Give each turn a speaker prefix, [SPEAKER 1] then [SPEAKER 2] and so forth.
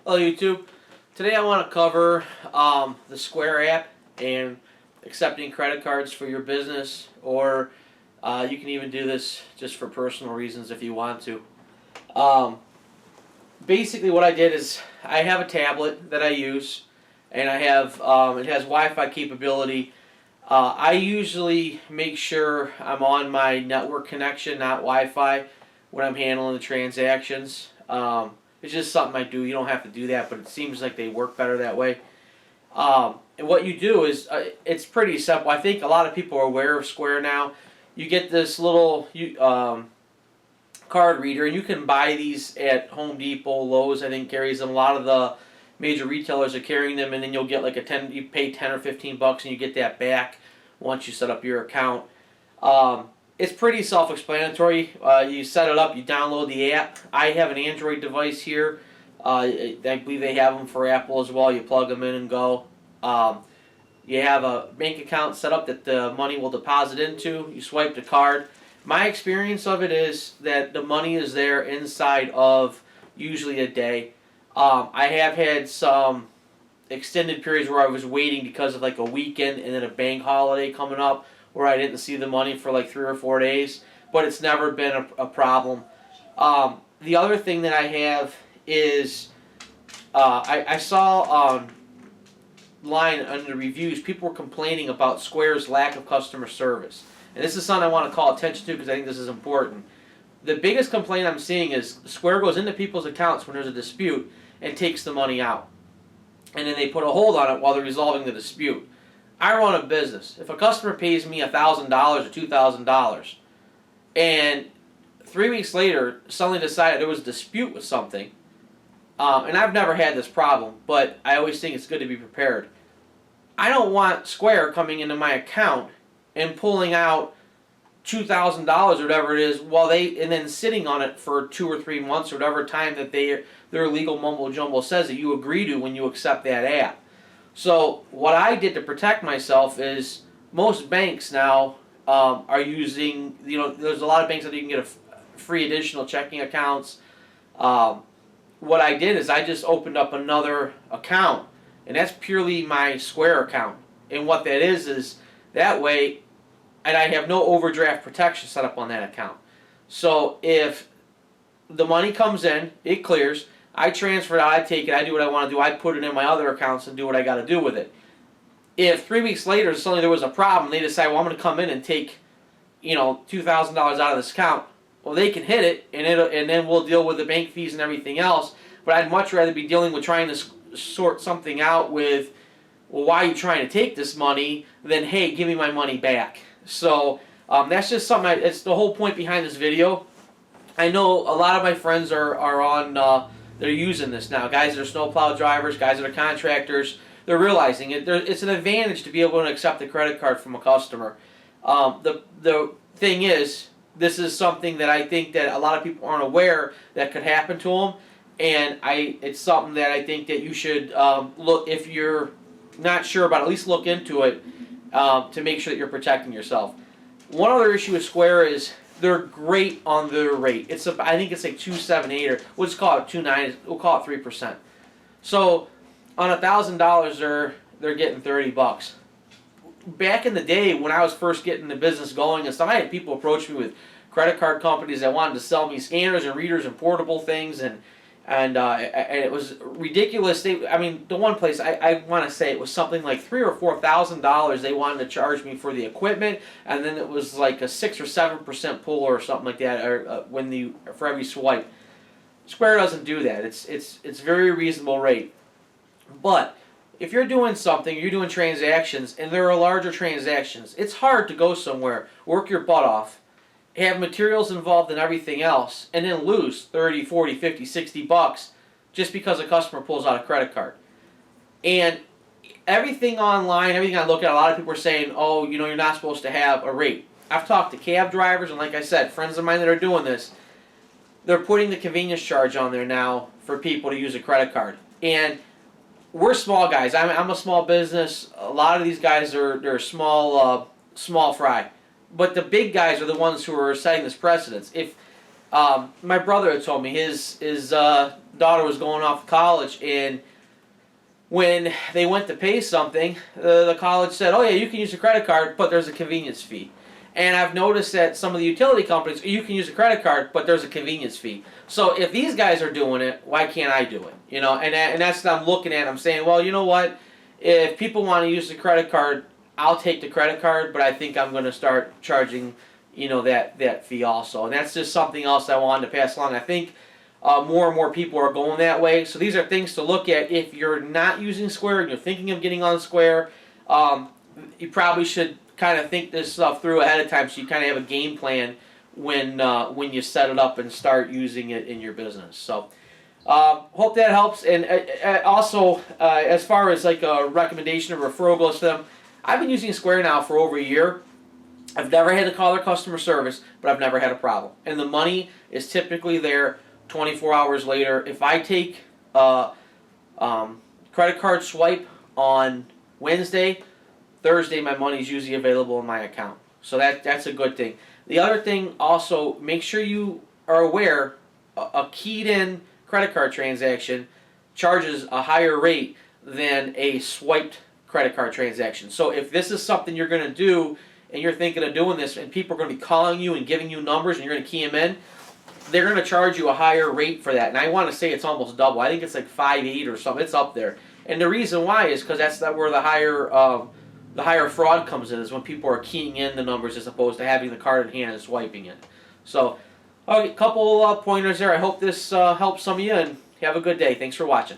[SPEAKER 1] Hello YouTube. Today I want to cover the Square app and accepting credit cards for your business, or you can even do this just for personal reasons if you want to. Basically what I did is I have a tablet that I use, and I have it has Wi-Fi capability. I usually make sure I'm on my network connection, not Wi-Fi, when I'm handling the transactions. It's just something I do. You don't have to do that, but it seems like they work better that way. And what you do is, it's pretty simple. I think a lot of people are aware of Square now. You get this little card reader, and you can buy these at Home Depot, Lowe's, I think carries them. A lot of the major retailers are carrying them, and then you'll get like you pay 10 or 15 bucks, and you get that back once you set up your account. It's pretty self-explanatory. You set it up, you download the app. I have an Android device here. I believe they have them for Apple as well. You plug them in and go. You have a bank account set up that the money will deposit into. You swipe the card. My experience of it is that the money is there inside of usually a day. I have had some extended periods where I was waiting because of like a weekend and then a bank holiday coming up, where I didn't see the money for like 3 or 4 days, but it's never been a problem. The other thing that I have is I saw online under reviews, people were complaining about Square's lack of customer service. And this is something I want to call attention to because I think this is important. The biggest complaint I'm seeing is Square goes into people's accounts when there's a dispute and takes the money out. And then they put a hold on it while they're resolving the dispute. I run a business. If a customer pays me $1,000 or $2,000, and 3 weeks later suddenly decided there was a dispute with something, and I've never had this problem, but I always think it's good to be prepared. I don't want Square coming into my account and pulling out $2,000 or whatever it is, and then sitting on it for 2 or 3 months or whatever time that their legal mumbo jumbo says that you agree to when you accept that app. So what I did to protect myself is, most banks now are using, there's a lot of banks that you can get free additional checking accounts. What I did is I just opened up another account, and that's purely my Square account. And what that is that way, and I have no overdraft protection set up on that account. So if the money comes in, it clears, I transfer it out, I take it, I do what I want to do, I put it in my other accounts and do what I got to do with it. If 3 weeks later suddenly there was a problem, they decide, well, I'm going to come in and take, $2,000 out of this account, well, they can hit it, and then we'll deal with the bank fees and everything else. But I'd much rather be dealing with trying to sort something out with, well, why are you trying to take this money, than, hey, give me my money back. So that's just something, it's the whole point behind this video. I know a lot of my friends are on, they're using this now. Guys that are snowplow drivers, guys that are contractors, they're realizing it. It's an advantage to be able to accept a credit card from a customer. The thing is, this is something that I think that a lot of people aren't aware that could happen to them, and it's something that I think that you should look, if you're not sure about it, at least look into it to make sure that you're protecting yourself. One other issue with Square is they're great on their rate. I think it's like 2.78, or we'll just call it 2.9. We'll call it 3%. So on $1,000, they're getting 30 bucks. Back in the day when I was first getting the business going and stuff, I had people approach me with credit card companies that wanted to sell me scanners and readers and portable things, and it was ridiculous. The one place I want to say it was something like $3,000 or $4,000 they wanted to charge me for the equipment, and then it was like a 6 or 7% pull or something like that, or for every swipe. Square doesn't do that. It's very reasonable rate. But if you're doing something, you're doing transactions, and there are larger transactions, it's hard to go somewhere, work your butt off, have materials involved and everything else, and then lose 30, 40, 50, 60 bucks just because a customer pulls out a credit card. And everything online, everything I look at, a lot of people are saying, oh, you're not supposed to have a rate. I've talked to cab drivers, and like I said, friends of mine that are doing this, they're putting the convenience charge on there now for people to use a credit card. And we're small guys. I'm a small business. A lot of these guys they're small fry. But the big guys are the ones who are setting this precedence. If My brother had told me his daughter was going off to college, and when they went to pay something, the college said, "Oh yeah, you can use a credit card, but there's a convenience fee." And I've noticed that some of the utility companies, you can use a credit card, but there's a convenience fee. So if these guys are doing it, why can't I do it? You know, and that's what I'm looking at. I'm saying, well, you know what? If people want to use the credit card, I'll take the credit card, but I think I'm going to start charging, that fee also. And that's just something else I wanted to pass along. I think more and more people are going that way. So these are things to look at if you're not using Square and you're thinking of getting on Square. You probably should kind of think this stuff through ahead of time, so you kind of have a game plan when you set it up and start using it in your business. So hope that helps. And also, as far as like a recommendation or referral goes to them, I've been using Square now for over a year. I've never had to call their customer service, but I've never had a problem. And the money is typically there 24 hours later. If I take a credit card swipe on Wednesday, Thursday my money is usually available in my account. So that's a good thing. The other thing also, make sure you are aware a keyed in credit card transaction charges a higher rate than a swiped credit card transaction. So if this is something you're going to do and you're thinking of doing this and people are going to be calling you and giving you numbers and you're going to key them in, they're going to charge you a higher rate for that. And I want to say it's almost double. I think it's like 5.8 or something. It's up there. And the reason why is because that's where the higher fraud comes in, is when people are keying in the numbers as opposed to having the card in hand and swiping it. So, a couple pointers there. I hope this helps some of you, and have a good day. Thanks for watching.